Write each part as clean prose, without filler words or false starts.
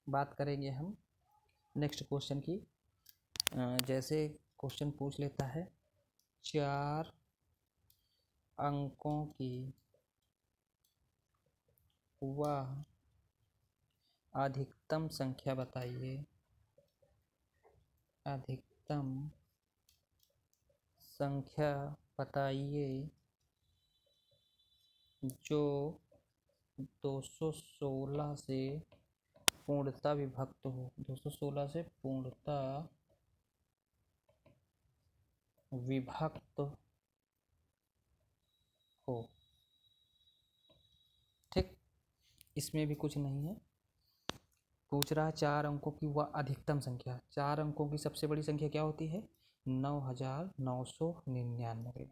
बात करेंगे हम नेक्स्ट क्वेश्चन की। जैसे क्वेश्चन पूछ लेता है 4 अंकों की वह अधिकतम संख्या बताइए। अधिकतम संख्या बताइए जो 216 से पूर्णतः विभक्त हो। 216 से पूर्णतः विभक्त हो। ठीक, इसमें भी कुछ नहीं है। पूछ रहा है 4 अंकों की वह अधिकतम संख्या। 4 अंकों की सबसे बड़ी संख्या क्या होती है? 9999।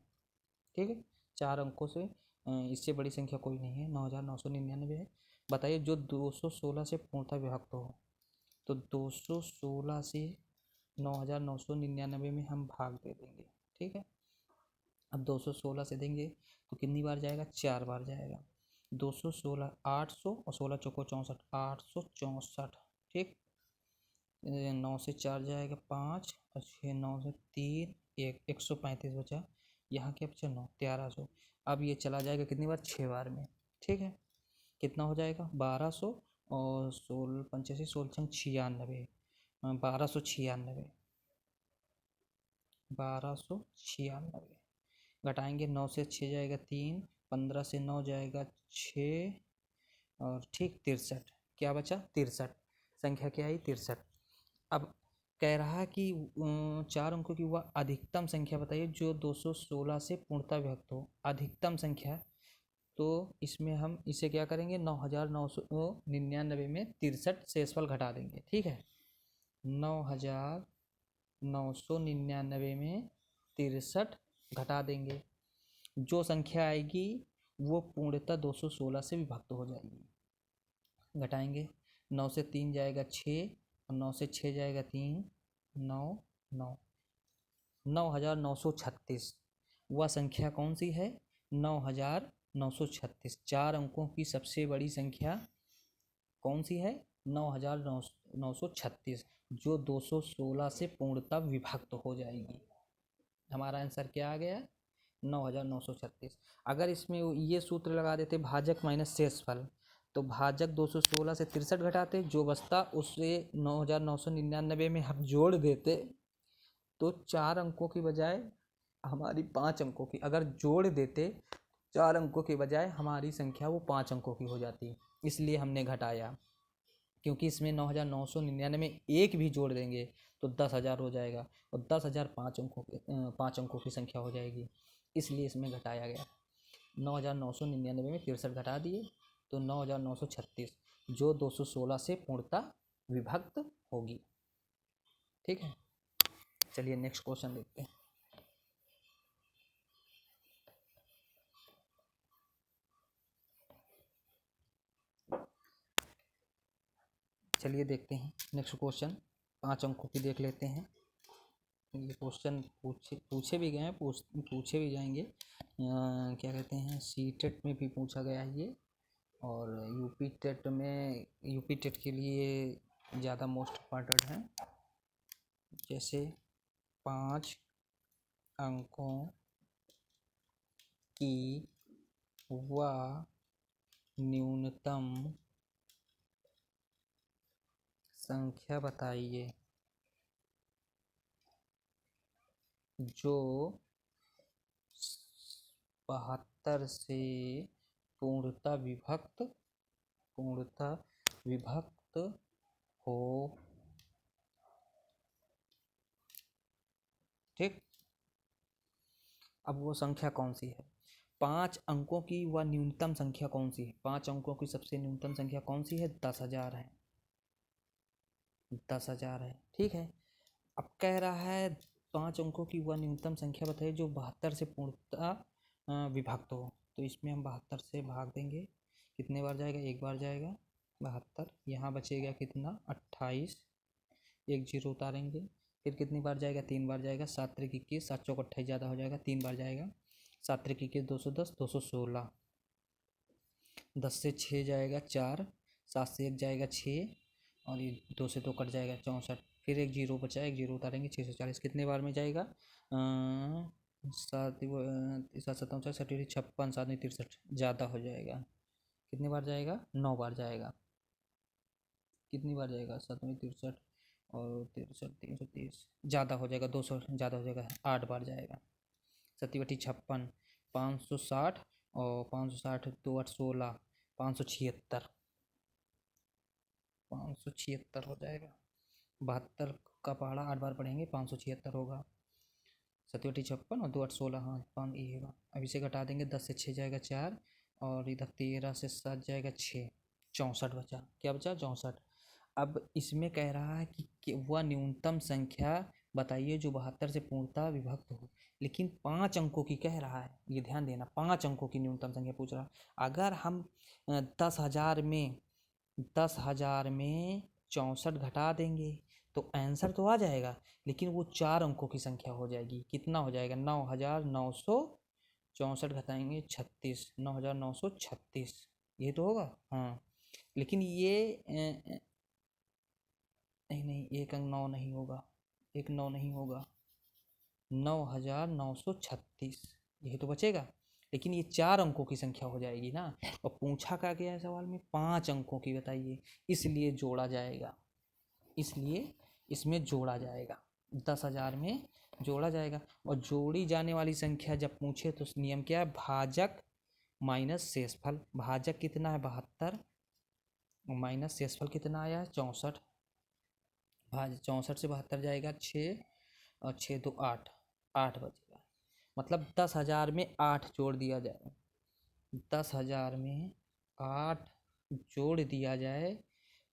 ठीक है, 4 अंकों से इससे बड़ी संख्या कोई नहीं है, 9999 है। बताइए जो 216 से पूर्णतः विभक्त हो। तो 216 से 9999 में हम भाग दे देंगे। ठीक है, अब 216 से देंगे तो कितनी बार जाएगा? 4 बार जाएगा। 216 800 और 16 चौको 64, 864। ठीक, 9 से 4 जाएगा 5 और 6 9 से 3 1, 135 बचा। यहाँ क्या बचा? 9, 1300। अब ये चला जाएगा कितनी बार? 6 बार में। ठीक है, कितना हो जाएगा? 1200 और 16 85 16 96, 1296। 1296 घटाएंगे, 9 से 6 जाएगा 3, 15 से 9 जाएगा 6 और ठीक 63। क्या बचा? 63। संख्या क्या आई? 63। अब कह रहा है कि 4 अंकों की वह अधिकतम संख्या बताइए जो 216 से पूर्णतः विभक्त हो। अधिकतम संख्या, तो इसमें हम इसे क्या करेंगे? 9999 में 63 शेषफल घटा देंगे। ठीक है, 9999 में 63 घटा देंगे। जो संख्या आएगी वो पूर्णतः 216 से विभक्त हो जाएगी। घटाएंगे, 9 से 3 जाएगा 6 और 9 से 6 जाएगा 3, 9 9, 9936। वह संख्या कौन सी है? 9936। 4 अंकों की सबसे बड़ी संख्या कौन सी है? 9936, जो 216 से पूर्णतः विभक्त हो जाएगी। हमारा आंसर क्या आ गया? 9936। अगर इसमें ये सूत्र लगा देते भाजक माइनस शेषफल, तो भाजक 216 से 63 घटाते, जो बचता उससे 9999 में हम जोड़ देते, तो 4 अंकों की बजाय हमारी 5 अंकों की, अगर जोड़ देते 4 अंकों के बजाय हमारी संख्या वो 5 अंकों की हो जाती। इसलिए हमने घटाया, क्योंकि इसमें 9999 में एक भी जोड़ देंगे तो 10,000 हो जाएगा और 10,000 5 अंकों की संख्या हो जाएगी। इसलिए इसमें घटाया गया। 9999 में 63 घटा दिए तो 9936, जो 216 से पूर्णतः विभक्त होगी। ठीक है, चलिए नेक्स्ट क्वेश्चन देखते हैं। चलिए देखते हैं नेक्स्ट क्वेश्चन। 5 अंकों की देख लेते हैं। ये क्वेश्चन पूछे भी गए हैं, पूछे भी जाएंगे। क्या कहते हैं, सीटेट में भी पूछा गया है ये, और यूपी टेट के लिए ज़्यादा मोस्ट इम्पॉर्टेंट है। जैसे 5 अंकों की वह न्यूनतम संख्या बताइए जो 72 से पूर्णतः विभक्त हो। ठीक, अब वो संख्या कौन सी है? 5 अंकों की वह न्यूनतम संख्या कौन सी है? 5 अंकों की सबसे न्यूनतम संख्या कौन सी है? 10,000 है। 10,000 है। ठीक है, अब कह रहा है 5 अंकों की वह न्यूनतम संख्या बताइए जो 72 से पूर्णतः विभक्त हो। तो इसमें हम 72 से भाग देंगे, कितने बार जाएगा? एक बार जाएगा 72। यहाँ बचेगा कितना? 28। एक जीरो उतारेंगे, फिर कितनी बार जाएगा? 3 बार जाएगा। 7 त्रिक 21, 7 चौक 28 ज़्यादा हो जाएगा, 3 बार जाएगा। 7 त्रिक 21 210, 216। 10 से 6 जाएगा 4, 7 से 1 जाएगा 6 और ये 2 से 2 कट जाएगा 64, फिर एक जीरो बचा, एक जीरो उतारेंगे 640 कितने बार में जाएगा, सात सात सत्तावन 56 7 63, ज़्यादा हो जाएगा। कितनी बार जाएगा, 9 बार जाएगा। कितनी बार जाएगा, 7 63 और 63 330, ज़्यादा हो जाएगा, 200 ज़्यादा हो जाएगा, 8 बार जाएगा। 7 बटी 56 560 और 560 2 8 16 576 576 हो जाएगा। 72 का पहाड़ा 8 बार पढ़ेंगे 576 होगा। 7 बटी 56 और 2 8 16, हाँ 5 ये होगा। अब इसे घटा देंगे, 10 से 6 जाएगा 4 और इधर 13 से 7 जाएगा 6, 64 बचा। क्या बचा, 64। अब इसमें कह रहा है कि वह न्यूनतम संख्या बताइए जो 72 से पूर्णतः विभक्त हो, लेकिन 5 अंकों की कह रहा है, ये ध्यान देना, 5 अंकों की न्यूनतम संख्या पूछ रहा। अगर हम 10,000 में 64 घटा देंगे तो आंसर तो आ जाएगा, लेकिन वो 4 अंकों की संख्या हो जाएगी। कितना हो जाएगा, 9,964 घटाएंगे 36, 9,936, ये तो होगा। हाँ, लेकिन ये नहीं, एक अंक 9 नहीं होगा, एक 9 नहीं होगा, 9,936 यही तो बचेगा। लेकिन ये 4 अंकों की संख्या हो जाएगी ना, और पूछा क्या गया है सवाल में, 5 अंकों की बताइए, इसलिए जोड़ा जाएगा, इसलिए इसमें जोड़ा जाएगा, 10,000 में जोड़ा जाएगा। और जोड़ी जाने वाली संख्या जब पूछे तो नियम क्या है, भाजक माइनस शेषफल। भाजक कितना है, 72, माइनस शेषफल कितना आया है, 64। 64 से 72 जाएगा 6 और 6 2 8, 8 बचेगा। मतलब 10,000 में 8 जोड़ दिया जाए, 10,000 में 8 जोड़ दिया जाए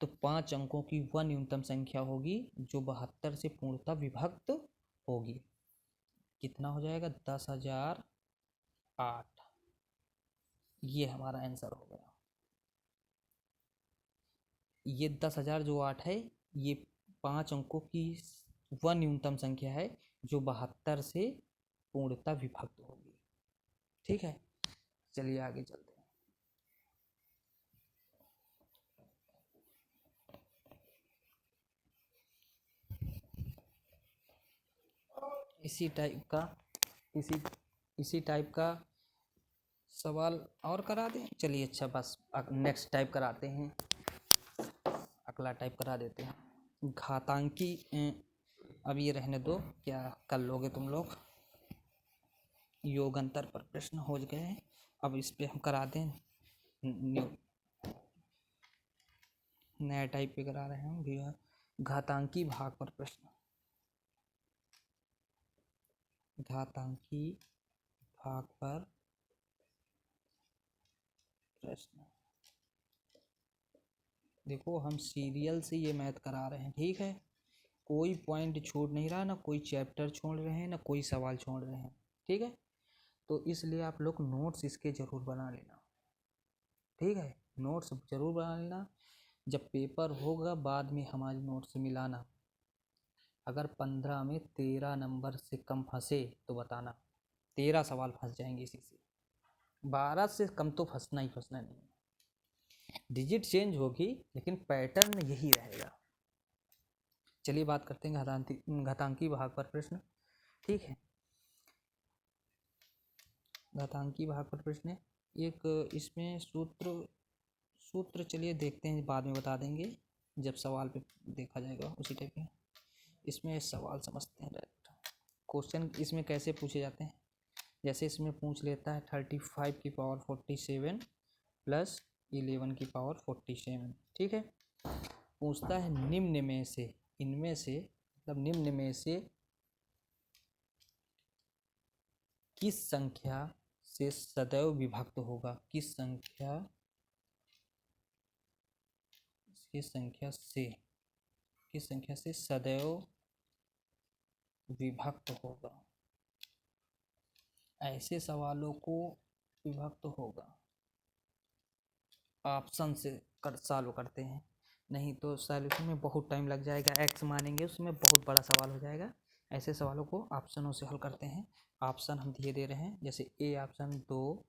तो 5 अंकों की वह न्यूनतम संख्या होगी जो 72 से पूर्णतः विभक्त होगी। कितना हो जाएगा, 10,008, ये हमारा आंसर हो गया। ये 10,000 जो 8 है, ये 5 अंकों की वह न्यूनतम संख्या है जो 72 से पूर्णतः विभक्त होगी। ठीक है, चलिए आगे चलते हैं। इसी टाइप का सवाल और करा दें। चलिए अच्छा, बस नेक्स्ट टाइप कराते हैं, अगला टाइप करा देते हैं। घातांकी, अब ये रहने दो, क्या कर लोगे तुम लोग, योग अंतर पर प्रश्न हो गए हैं। अब इस पे हम करा दें नया टाइप पे करा रहे हैं, घातांकी भाग पर प्रश्न। घातांकी भाग पर प्रश्न। देखो, हम सीरियल से ये मैथ करा रहे हैं, ठीक है, कोई पॉइंट छूट नहीं रहा, ना कोई चैप्टर छोड़ रहे हैं, ना कोई सवाल छोड़ रहे हैं, ठीक है। तो इसलिए आप लोग नोट्स इसके ज़रूर बना लेना, ठीक है, नोट्स ज़रूर बना लेना। जब पेपर होगा बाद में हमारी नोट्स मिलाना। अगर 15 में 13 नंबर से कम फंसे तो बताना, 13 सवाल फंस जाएंगे इसी से, 12 से कम तो फंसना ही फंसना नहीं है। डिजिट चेंज होगी लेकिन पैटर्न यही रहेगा। चलिए बात करते हैं घातांकी भाग पर प्रश्न, ठीक है। घातांकी भाग पर प्रश्न, एक इसमें सूत्र चलिए देखते हैं, बाद में बता देंगे जब सवाल पे देखा जाएगा उसी टाइप के। इसमें सवाल समझते हैं डायरेक्ट। क्वेश्चन इसमें कैसे पूछे जाते हैं, जैसे इसमें पूछ लेता है 35 की पावर 47 प्लस 11 की पावर 47, ठीक है। पूछता है निम्न में से, इनमें से मतलब निम्न में से किस संख्या से सदैव विभक्त होगा, किस संख्या से सदैव विभक्त होगा। ऐसे सवालों को विभक्त होगा ऑप्शन से सॉल्व करते हैं, नहीं तो सॉल्यूशन में बहुत टाइम लग जाएगा, एक्स मानेंगे उसमें बहुत बड़ा सवाल हो जाएगा। ऐसे सवालों को ऑप्शनों से हल करते हैं। ऑप्शन हम दिए दे रहे हैं, जैसे A option 2,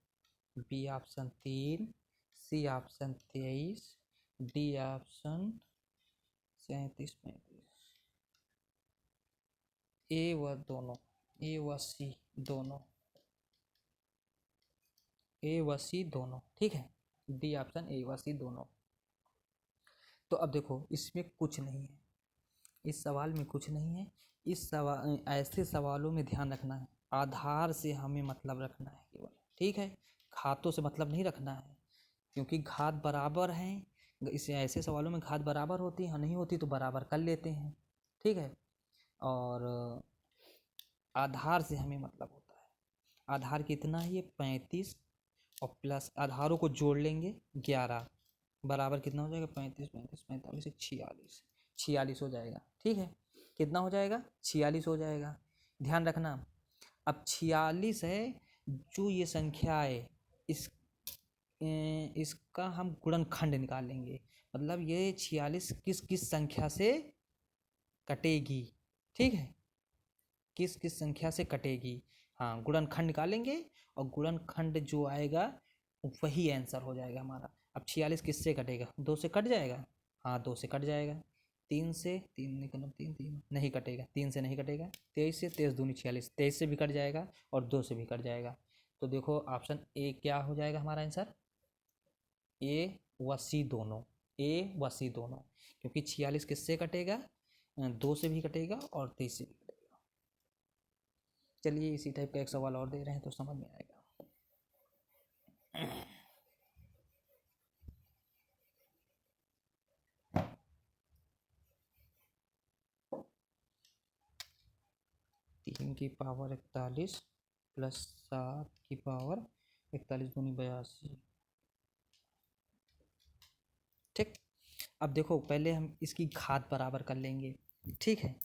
B option 3, C option 23, D option 37 35 A व दोनों, ए व सी दोनों, ए व सी दोनों, ठीक है। डी ऑप्शन ए व सी दोनों। तो अब देखो इसमें कुछ नहीं है, इस सवाल में कुछ नहीं है। इस सवाल, ऐसे सवालों में ध्यान रखना है, आधार से हमें मतलब रखना है केवल, ठीक है। घातों से मतलब नहीं रखना है, क्योंकि घात बराबर हैं। इसे ऐसे सवालों में घात बराबर होती है, नहीं होती तो बराबर कर लेते हैं, ठीक है। और आधार से हमें मतलब होता है, आधार कितना है ये 35, और प्लस आधारों को जोड़ लेंगे 11, बराबर कितना हो जाएगा 35 35 45 46, 46 हो जाएगा, ठीक है। कितना हो जाएगा 46 हो जाएगा। ध्यान रखना, अब 46 है जो ये संख्या है, इसका हम गुणनखंड निकालेंगे, मतलब ये 46 किस किस संख्या से कटेगी, ठीक है, किस किस संख्या से कटेगी। हाँ, गुणनखंड निकालेंगे और गुणनखंड जो आएगा वही आंसर हो जाएगा हमारा। अब 46 किससे कटेगा, 2 से कट जाएगा, हाँ 2 से कट जाएगा। 3 से, 3 निकल 3 3 नहीं कटेगा, 3 से नहीं कटेगा। 23 से, 23 दूनी 46, 23 से भी कट जाएगा और 2 से भी कट जाएगा। तो देखो ऑप्शन ए क्या हो जाएगा हमारा आंसर, ए व सी दोनों, ए व सी दोनों, क्योंकि 46 किससे कटेगा, 2 से भी कटेगा और 23 से भी कटेगा। चलिए इसी टाइप का एक सवाल और दे रहे हैं तो समझ में आएगा। तीन की पावर 41 प्लस 7 की पावर 41 दूनी 82, ठीक। अब देखो पहले हम इसकी घात बराबर कर लेंगे, ठीक है,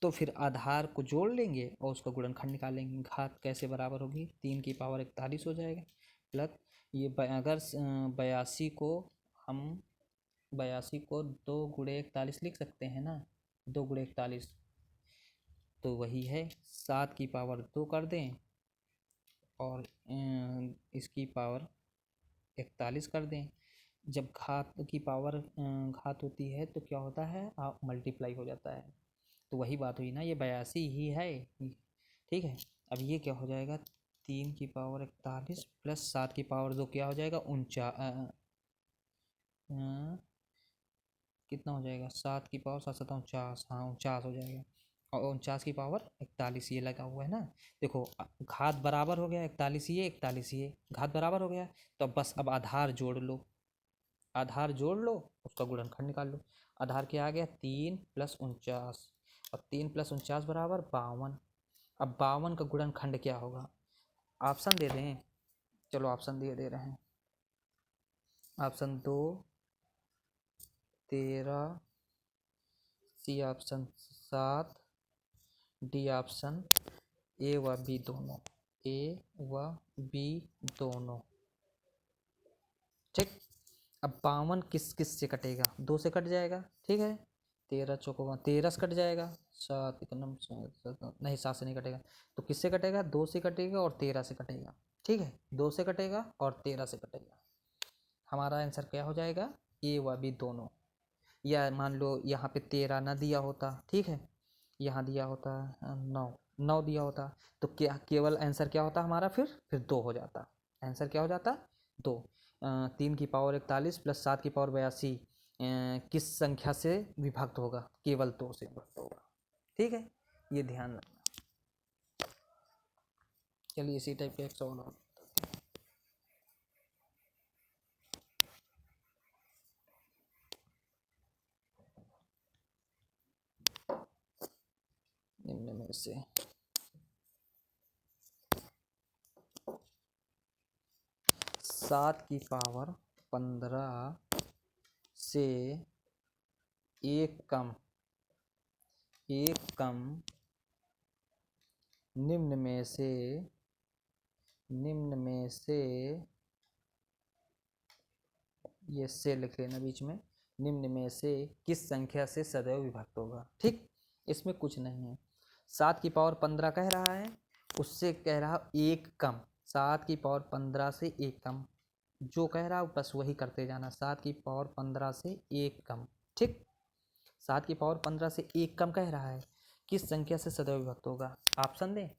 तो फिर आधार को जोड़ लेंगे और उसका गुणनखंड निकालेंगे। घात कैसे बराबर होगी, 3 की पावर 41 हो जाएगा, प्लस ये अगर 82 को हम 82 को 2 गुणे 41 लिख सकते हैं ना, 2 गुणे 41, तो वही है 7 की पावर 2 कर दें और इसकी पावर 41 कर दें। जब घात की पावर घात होती है तो क्या होता है, आप मल्टीप्लाई हो जाता है, तो वही बात हुई ना, ये 82 ही है, ठीक है। अब ये क्या हो जाएगा, 3 की पावर 41 प्लस 7 की पावर 2 क्या हो जाएगा 49, कितना हो जाएगा, 7 की पावर 7 7 49, हाँ 49 हो जाएगा, और 49 की पावर 41 ये लगा हुआ है ना। देखो घात बराबर हो गया, 41 ये 41 ये, घात बराबर हो गया, तो बस अब आधार जोड़ लो, आधार जोड़ लो उसका गुणनखंड निकाल लो। आधार क्या आ गया 3 प्लस 49, और 3 प्लस 49 बराबर 52। अब 52 का गुणनखंड क्या होगा, ऑप्शन दे दें, चलो ऑप्शन दे रहे हैं। Option 2 13, C option 7, D option A व बी दोनों, ए व बी दोनों, ठीक। अब 52 किस किस से कटेगा, 2 से कट जाएगा, ठीक है। 13 चौको 13 से कट जाएगा, 7 एकदम नहीं 7 से नहीं कटेगा, तो किससे कटेगा, 2 से कटेगा और 13 से कटेगा, ठीक है। 2 से कटेगा और 13 से कटेगा, हमारा आंसर क्या हो जाएगा, ए व बी दोनों। या मान लो यहाँ पे 13 ना दिया होता, ठीक है, यहाँ दिया होता 9, 9 दिया होता, तो क्या केवल आंसर क्या होता हमारा, फिर 2 हो जाता, आंसर क्या हो जाता 2। 3 की पावर 41 प्लस 7 की पावर 82 किस संख्या से विभक्त होगा, केवल 2 से विभक्त होगा, ठीक है, ये ध्यान रखना। चलिए इसी टाइप का एक सवाल और, निम्न में से 7 की पावर 15 से एक कम निम्न में से ये से लिख लेना बीच में, निम्न में से किस संख्या से सदैव विभक्त होगा, ठीक। इसमें कुछ नहीं है, 7 की पावर 15 कह रहा है, उससे कह रहा एक कम, 7 की पावर 15 से एक कम, जो कह रहा है बस वही करते जाना, 7 की पावर 15 से एक कम, ठीक। 7 की पावर 15 से एक कम कह रहा है, किस संख्या से सदैव विभक्त होगा? ऑप्शन दें?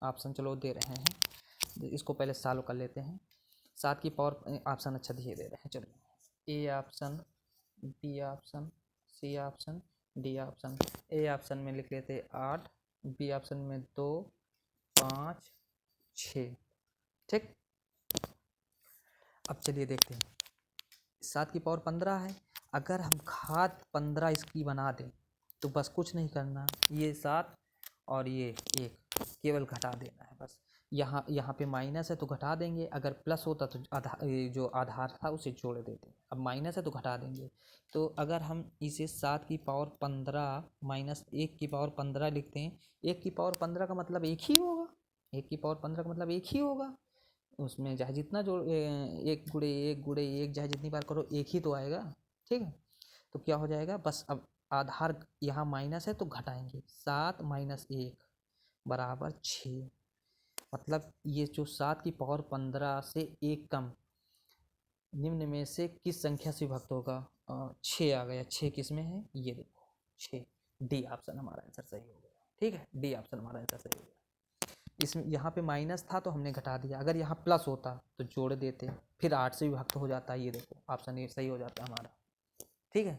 ऑप्शन चलो दे रहे हैं, इसको पहले सॉल्व कर लेते हैं। 7 की पावर ऑप्शन अच्छा दिए दे रहे हैं, चलो A option, B option, C option, D option. A option में लिख लेते 8, बी ऑप्शन में 2, 5, 6। ठीक, अब चलिए देखते हैं। 7 की पावर 15 है, अगर हम घात 15 इसकी बना दें तो बस कुछ नहीं करना, ये 7 और ये 1 केवल घटा देना है बस। यहाँ पे माइनस है तो घटा देंगे, अगर प्लस होता तो जो आधार था उसे जोड़ देते। अब माइनस है तो घटा देंगे। तो अगर हम इसे 7 की पावर 15 माइनस 1 की पावर 15 लिखते हैं, 1 की पावर 15 का मतलब 1 ही होगा, 1 की पावर 15 का मतलब 1 ही होगा। उसमें चाहे जितना जोड़ 1 गुणे 1 गुणे 1 चाहे जितनी बार करो 1 ही तो आएगा। ठीक है, तो क्या हो जाएगा, बस अब आधार यहाँ माइनस है तो घटाएंगे, 7 माइनस 1 बराबर 6। मतलब ये जो 7 की पावर 15 से एक कम निम्न में से किस संख्या से विभक्त होगा? 6 आ गया। 6 किस में है? ये देखो 6, डी ऑप्शन हमारा आंसर सही हो गया। ठीक है, डी ऑप्शन हमारा आंसर सही हो गया। इसमें यहाँ पे माइनस था तो हमने घटा दिया, अगर यहाँ प्लस होता तो जोड़ देते, फिर 8 से विभक्त हो जाता है। ये देखो ऑप्शन ए सही हो जाता है हमारा। ठीक है,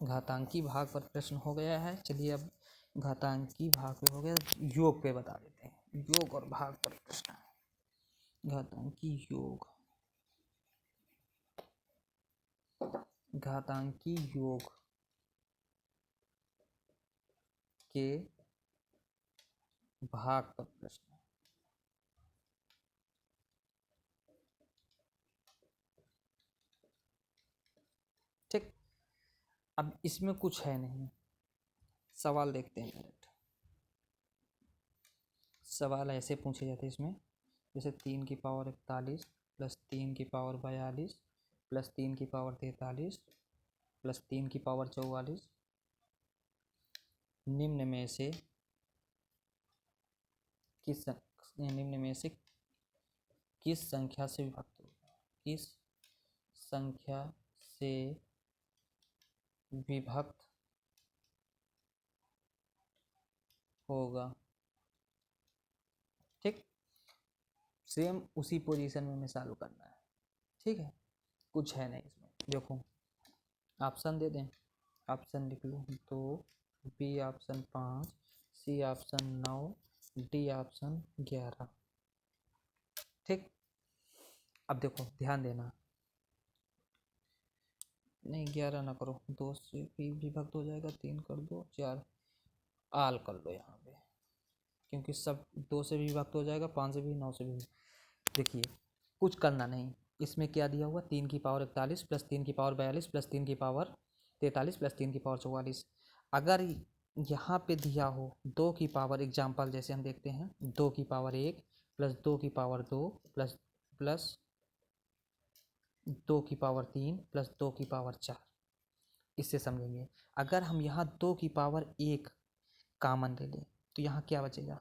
घातांकी भाग पर प्रश्न हो गया है। चलिए अब घातांकी भाग पे हो गया, योग पे बता देते हैं। योग और भाग पर प्रश्न, घातांकी योग, घातांकी योग के भाग पर प्रश्न। ठीक, अब इसमें कुछ है नहीं, सवाल देखते हैं डायरेक्ट। सवाल ऐसे पूछे जाते हैं इसमें, जैसे 3 की पावर 41 प्लस 3 की पावर 42 प्लस 3 की पावर 43 प्लस 3 की पावर 44 निम्न में से किस संख्या से विभक्त होगा? किस संख्या से विभक्त होगा? ठीक, सेम उसी पोजीशन में हमें सॉल्व करना है। ठीक है, कुछ है नहीं इसमें। देखो ऑप्शन दे दें, ऑप्शन लिख लो 2, B option 5, C option 9, D option 11। ठीक, अब देखो ध्यान देना, नहीं 11 ना करो, 2 से भी विभक्त हो जाएगा, 3 कर दो, 4 आल कर लो यहाँ पे, क्योंकि सब 2 से भी विभक्त हो जाएगा, 5 से भी, 9 से भी। देखिए कुछ करना नहीं, इसमें क्या दिया हुआ, 3 की पावर 41 प्लस 3 की पावर 42 प्लस 3 की पावर 43 प्लस 3 की पावर 44। अगर यहाँ पे दिया हो 2 की पावर, एग्जाम्पल जैसे हम देखते हैं, 2 की पावर 1 प्लस 2 की पावर 2 प्लस प्लस 2 की पावर 3 प्लस 2 की पावर 4, इससे समझेंगे। अगर हम यहाँ 2 की पावर 1 कॉमन ले लें तो यहाँ क्या बचेगा?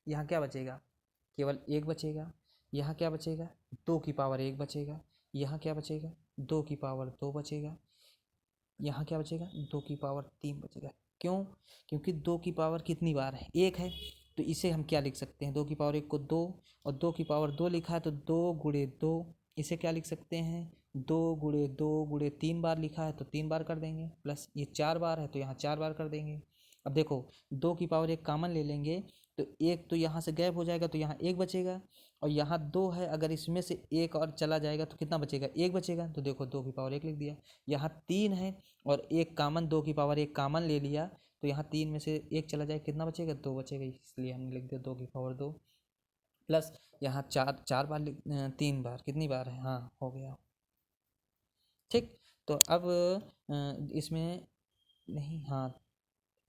यहाँ क्या बचेगा? केवल 1 बचेगा। यहाँ क्या बचेगा? 2 की पावर 1 बचेगा। यहाँ क्या बचेगा? 2 की पावर 2 बचेगा। यहाँ क्या बचेगा? 2 की पावर 3 बचेगा। क्यों? क्योंकि 2 की पावर कितनी बार है? 1 है, तो इसे हम क्या लिख सकते हैं? 2 की पावर 1 को 2, और 2 की पावर 2 लिखा है तो 2 गुणे 2, इसे क्या लिख सकते हैं? 2 गुणे 2 गुणे 3 बार लिखा है तो 3 बार कर देंगे, प्लस ये 4 बार है तो यहाँ 4 बार कर देंगे। अब देखो 2 की पावर 1 कॉमन ले लेंगे तो 1 तो यहाँ से गैप हो जाएगा, तो यहाँ 1 बचेगा, और यहाँ 2 है, अगर इसमें से 1 और चला जाएगा तो कितना बचेगा? 1 बचेगा। तो देखो 2 की पावर 1 लिख दिया। यहाँ 3 है और 1 कॉमन, 2 की पावर 1 कॉमन ले लिया, तो यहाँ 3 में से 1 चला जाए, कितना बचेगा? 2 बचेगा, इसलिए हमने लिख दिया 2 की पावर 2, प्लस यहाँ 4 बार 3 बार, कितनी बार है? हाँ हो गया। ठीक, तो अब इसमें नहीं, हाँ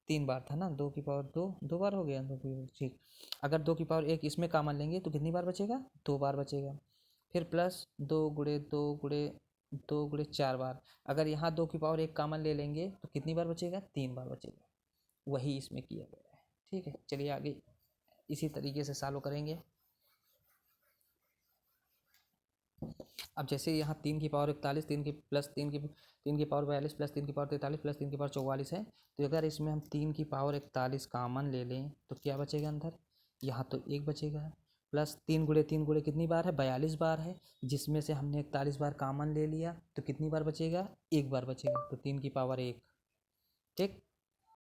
3 बार था ना, 2 की पावर 2, 2 बार हो गया, 2 की पावर। ठीक, अगर 2 की पावर 1 इसमें कॉमन लेंगे तो कितनी बार बचेगा? 2 बार बचेगा। फिर प्लस 2 गुणे 2 गुणे 2 गुणे 4 बार, अगर यहाँ 2 की पावर 1 कॉमन ले लेंगे तो कितनी बार बचेगा? 3 बार बचेगा। वही इसमें किया गया है। ठीक है, चलिए आगे इसी तरीके से सॉल्व करेंगे। अब जैसे यहाँ 3 की पावर 41, तीन की पावर 42 प्लस 3 की पावर 43 प्लस 3 की पावर 44 है, तो अगर इसमें हम 3 की पावर 41 कॉमन ले लें तो क्या बचेगा अंदर, यहाँ तो 1 बचेगा, प्लस 3 गुणे कितनी बार है, 42 बार है, जिसमें से हमने 41 बार कॉमन ले लिया तो कितनी बार बचेगा, 1 बार बचेगा, तो 3 की पावर 1। ठीक,